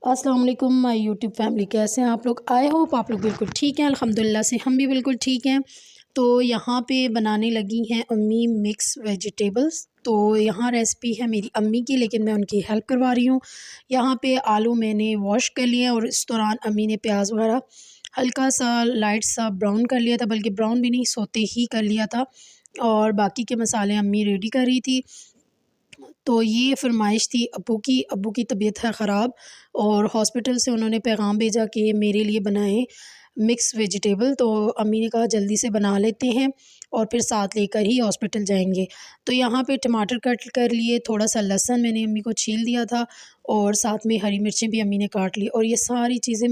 अस्सलाम वालेकुम my YouTube family, कैसे हैं आप लोग। आई होप आप लोग बिल्कुल ठीक हैं। अल्हम्दुलिल्लाह से हम भी बिल्कुल ठीक हैं। तो यहाँ पे बनाने लगी हैं अम्मी मिक्स वेजिटेबल्स। तो यहाँ रेसिपी है मेरी अम्मी की, लेकिन मैं उनकी हेल्प करवा रही हूँ। यहाँ पे आलू मैंने वॉश कर लिए और इस दौरान अम्मी ने प्याज वगैरह हल्का सा लाइट सा ब्राउन कर लिया था, बल्कि ब्राउन भी नहीं, सोते ही कर लिया था। और बाकी के मसाले अम्मी रेडी कर रही थी। तो ये फ़रमाइश थी अब्बू की तबीयत है ख़राब और हॉस्पिटल से उन्होंने पैगाम भेजा कि मेरे लिए बनाएं मिक्स वेजिटेबल। तो अम्मी ने कहा जल्दी से बना लेते हैं और फिर साथ लेकर ही हॉस्पिटल जाएंगे। तो यहाँ पे टमाटर कट कर लिए, थोड़ा सा लहसुन मैंने अम्मी को छील दिया था और साथ में हरी मिर्चें भी अम्मी ने काट ली और ये सारी चीज़ें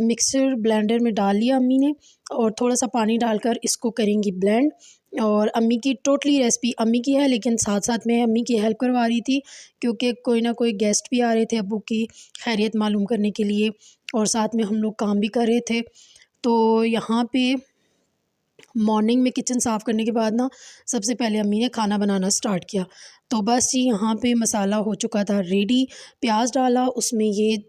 मिक्सर ब्लेंडर में डाल लिया अम्मी ने और थोड़ा सा पानी डालकर इसको करेंगी ब्लेंड। और अम्मी की टोटली रेसिपी अम्मी की है, लेकिन साथ साथ मैं अम्मी की हेल्प करवा रही थी क्योंकि कोई ना कोई गेस्ट भी आ रहे थे अब्बू की खैरियत मालूम करने के लिए और साथ में हम लोग काम भी कर रहे थे। तो यहाँ पे मॉर्निंग में किचन साफ़ करने के बाद ना सबसे पहले अम्मी ने खाना बनाना स्टार्ट किया। तो बस जी यहाँ पे मसाला हो चुका था रेडी। प्याज डाला, उसमें ये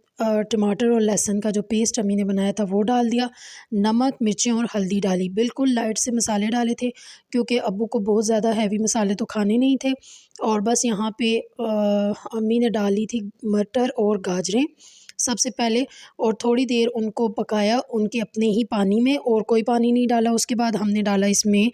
टमाटर और लहसुन का जो पेस्ट अम्मी ने बनाया था वो डाल दिया। नमक, मिर्चें और हल्दी डाली। बिल्कुल लाइट से मसाले डाले थे क्योंकि अब्बू को बहुत ज़्यादा हैवी मसाले तो खाने नहीं थे। और बस यहाँ पे अम्मी ने डाली थी मटर और गाजरें सबसे पहले और थोड़ी देर उनको पकाया उनके अपने ही पानी में, और कोई पानी नहीं डाला। उसके बाद हमने डाला इसमें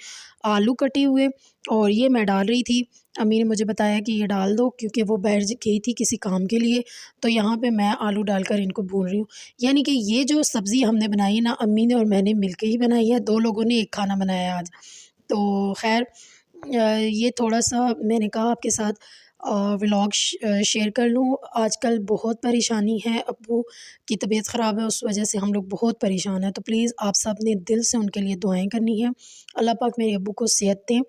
आलू कटे हुए और ये मैं डाल रही थी। अम्मी ने मुझे बताया कि ये डाल दो क्योंकि वो बाहर गई थी किसी काम के लिए। तो यहाँ पे मैं आलू डालकर इनको भून रही हूँ। यानी कि ये जो सब्ज़ी हमने बनाई है ना, अम्मी ने और मैंने मिलके ही बनाई है। 2 लोगों ने एक खाना बनाया आज। तो ख़ैर ये थोड़ा-सा मैंने कहा आपके साथ व्लॉग शेयर कर लूँ। आजकल बहुत परेशानी है, अब्बू की तबीयत ख़राब है, उस वजह से हम लोग बहुत परेशान हैं। तो प्लीज़ आप सब ने दिल से उनके लिए दुआएँ करनी है। अल्लाह पाक मेरे अब्बू को सेहत दें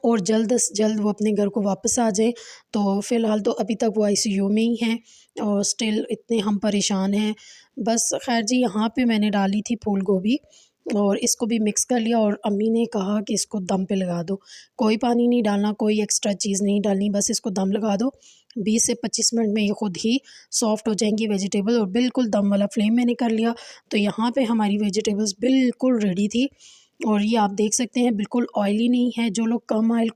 और जल्द से जल्द वो अपने घर को वापस आ जाएँ। तो फ़िलहाल तो अभी तक वो आईसीयू में ही हैं और स्टिल इतने हम परेशान हैं। बस ख़ैर जी, यहाँ पे मैंने डाली थी फूल गोभी और इसको भी मिक्स कर लिया और अम्मी ने कहा कि इसको दम पे लगा दो। कोई पानी नहीं डालना, कोई एक्स्ट्रा चीज़ नहीं डालनी, बस इसको दम लगा दो। 20 से 25 मिनट में ये खुद ही सॉफ्ट हो जाएँगी वेजिटेबल और बिल्कुल दम वाला फ्लेम मैंने कर लिया। तो यहाँ पे हमारी वेजिटेबल्स बिल्कुल रेडी थी और ये आप देख सकते हैं बिल्कुल ऑयली नहीं है। जो लोग कम ऑयल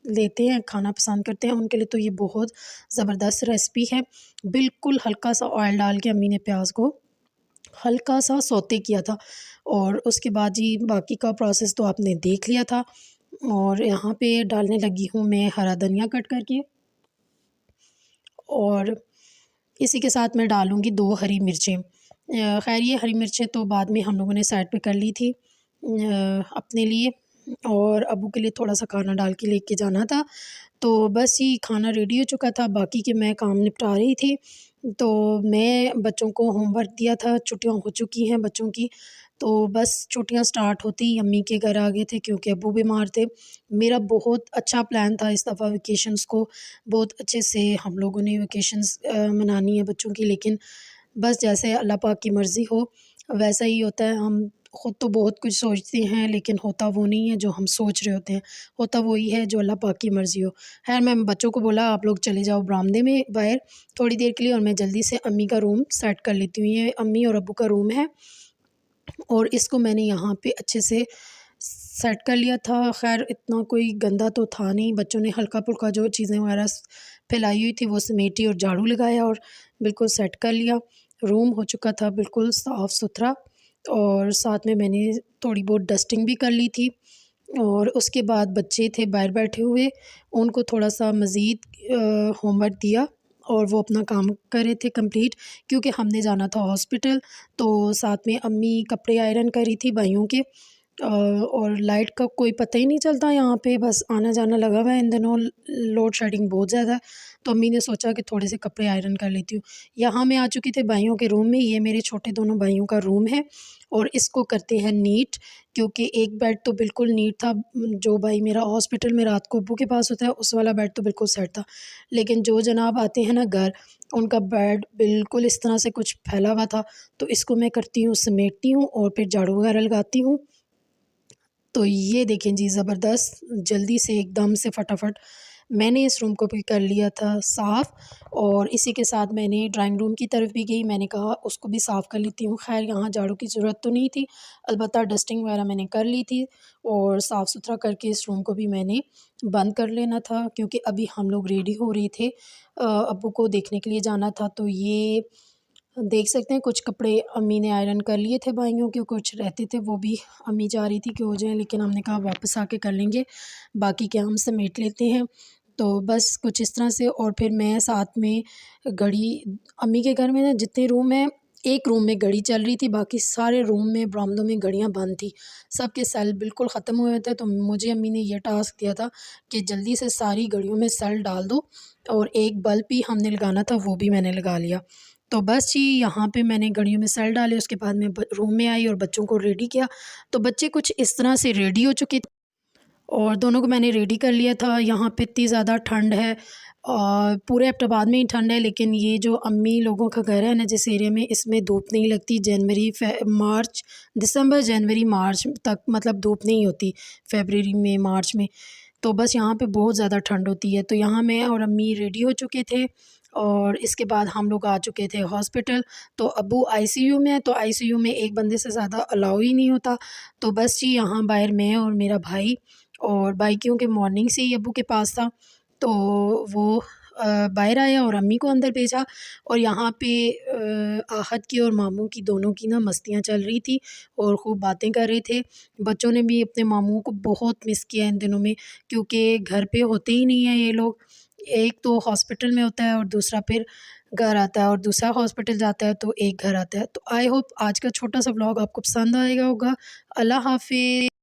लेते हैं, खाना पसंद करते हैं, उनके लिए तो ये बहुत ज़बरदस्त रेसिपी है। बिल्कुल हल्का सा ऑयल डाल के अम्मी ने प्याज को हल्का सा सौते किया था और उसके बाद जी बाकी का प्रोसेस तो आपने देख लिया था। और यहाँ पे डालने लगी हूँ मैं हरा धनिया कट करके और इसी के साथ मैं डालूँगी 2 हरी मिर्चें। ख़ैर ये हरी मिर्चें तो बाद में हम लोगों ने साइड पे कर ली थी अपने लिए, और अब्बू के लिए थोड़ा-सा खाना डाल के लेके जाना था। तो बस ये खाना रेडी हो चुका था, बाकी के मैं काम निपटा रही थी। तो मैं बच्चों को होमवर्क दिया था, छुट्टियाँ हो चुकी हैं बच्चों की। तो बस छुट्टियाँ स्टार्ट होते ही अम्मी के घर आ गए थे क्योंकि अब्बू बीमार थे। मेरा बहुत अच्छा प्लान था इस दफ़ा वेकेशंस को बहुत अच्छे से हम लोगों ने वेकेशंस मनानी है बच्चों की, लेकिन बस जैसे अल्लाह पाक की मर्ज़ी हो वैसा ही होता है। हम ख़ुद तो बहुत कुछ सोचते हैं लेकिन होता वो नहीं है जो हम सोच रहे होते हैं, होता वही है जो अल्लाह पाक की मर्ज़ी हो। ख़ैर मैं बच्चों को बोला आप लोग चले जाओ बरामदे में बाहर थोड़ी देर के लिए और मैं जल्दी से अम्मी का रूम सेट कर लेती हूँ। ये अम्मी और अब्बू का रूम है और इसको मैंने यहाँ पे अच्छे से सेट कर लिया था। ख़ैर इतना कोई गंदा तो था नहीं, बच्चों ने हल्का-फुल्का जो चीज़ें वगैरह फैलाई हुई थी वो समेटी और झाड़ू लगाया और बिल्कुल सेट कर लिया। रूम हो चुका था बिल्कुल साफ़-सुथरा और साथ में मैंने थोड़ी बहुत डस्टिंग भी कर ली थी। और उसके बाद बच्चे थे बाहर बैठे हुए, उनको थोड़ा-सा मज़ीद होमवर्क दिया और वो अपना काम कर रहे थे कंप्लीट क्योंकि हमने जाना था हॉस्पिटल। तो साथ में अम्मी कपड़े आयरन कर रही थी भाइयों के और लाइट का कोई पता ही नहीं चलता यहाँ पे, बस आना-जाना लगा हुआ है इन दिनों, लोड शेडिंग बहुत ज़्यादा है। तो अम्मी ने सोचा कि थोड़े से कपड़े आयरन कर लेती हूँ। यहाँ मैं आ चुकी थी भाइयों के रूम में, ये मेरे छोटे दोनों भाइयों का रूम है और इसको करते हैं नीट क्योंकि एक बेड तो बिल्कुल नीट था, जो भाई मेरा हॉस्पिटल में रात को अब्बू के पास होता है उस वाला बेड तो बिल्कुल सेट था। लेकिन जो जनाब आते हैं ना घर, उनका बेड बिल्कुल इस तरह से कुछ फैला हुआ था। तो इसको मैं करती हूँ समेटती हूँ और फिर झाड़ू वगैरह लगाती हूँ। तो ये देखें जी ज़बरदस्त जल्दी से एकदम से फटाफट मैंने इस रूम को भी कर लिया था साफ़, और इसी के साथ मैंने ड्राइंग रूम की तरफ भी गई। मैंने कहा उसको भी साफ़ कर लेती हूँ। ख़ैर यहाँ झाड़ू की ज़रूरत तो नहीं थी, अलबत्ता डस्टिंग वगैरह मैंने कर ली थी, और साफ़ सुथरा करके इस रूम को भी मैंने बंद कर लेना था, क्योंकि अभी हम लोग रेडी हो रहे थे, अब्बू को देखने के लिए जाना था। तो ये देख सकते हैं कुछ कपड़े अम्मी ने आयरन कर लिए थे भाइयों के, कुछ रहते थे वो भी अम्मी चाह रही थी कि हो जाए, लेकिन हमने कहा वापस आके कर लेंगे, बाकी क्या हम समेट लेते हैं। तो बस कुछ इस तरह से, और फिर मैं साथ में घड़ी, अम्मी के घर में ना जितने रूम हैं, एक रूम में घड़ी चल रही थी, बाकी सारे रूम में बरामदों में घड़ियाँ बंद थी, सबके सेल बिल्कुल ख़त्म हुए थे। तो मुझे अम्मी ने यह टास्क दिया था कि जल्दी से सारी घड़ियों में सेल डाल दो, और एक बल्ब भी हमने लगाना था, वो भी मैंने लगा लिया। तो बस जी यहाँ पे मैंने घड़ियों में सेल डाले, उसके बाद मैं रूम में आई और बच्चों को रेडी किया। तो बच्चे कुछ इस तरह से रेडी हो चुके थे, और दोनों को मैंने रेडी कर लिया था। यहाँ पे इतनी ज़्यादा ठंड है, और पूरे एबटाबाद में ही ठंड है, लेकिन ये जो अम्मी लोगों का घर है ना जिस एरिया में, इसमें धूप नहीं लगती। जनवरी मार्च, दिसंबर, जनवरी, मार्च तक मतलब धूप नहीं होती, फरवरी में, मार्च में। तो बस यहाँ पे बहुत ज़्यादा ठंड होती है। तो यहाँ मैं और अम्मी रेडी हो चुके थे, और इसके बाद हम लोग आ चुके थे हॉस्पिटल। तो अब्बू आईसीयू में है, तो आईसीयू में एक बंदे से ज़्यादा अलाउ ही नहीं होता। तो बस जी यहाँ बाहर मैं और मेरा भाई, और भाई क्योंकि मॉर्निंग से ही अब्बू के पास था, तो वो बाहर आया और अम्मी को अंदर भेजा। और यहाँ पे आहत की और मामू की दोनों की ना मस्तियाँ चल रही थी, और खूब बातें कर रहे थे। बच्चों ने भी अपने मामुओं को बहुत मिस किया इन दिनों में, क्योंकि घर पे होते ही नहीं हैं ये लोग। एक तो हॉस्पिटल में होता है, और दूसरा फिर घर आता है, और दूसरा हॉस्पिटल जाता है, तो एक घर आता है। तो आई होप आज का छोटा सा व्लॉग आपको पसंद आएगा होगा। अल्लाह हाफ़िज़।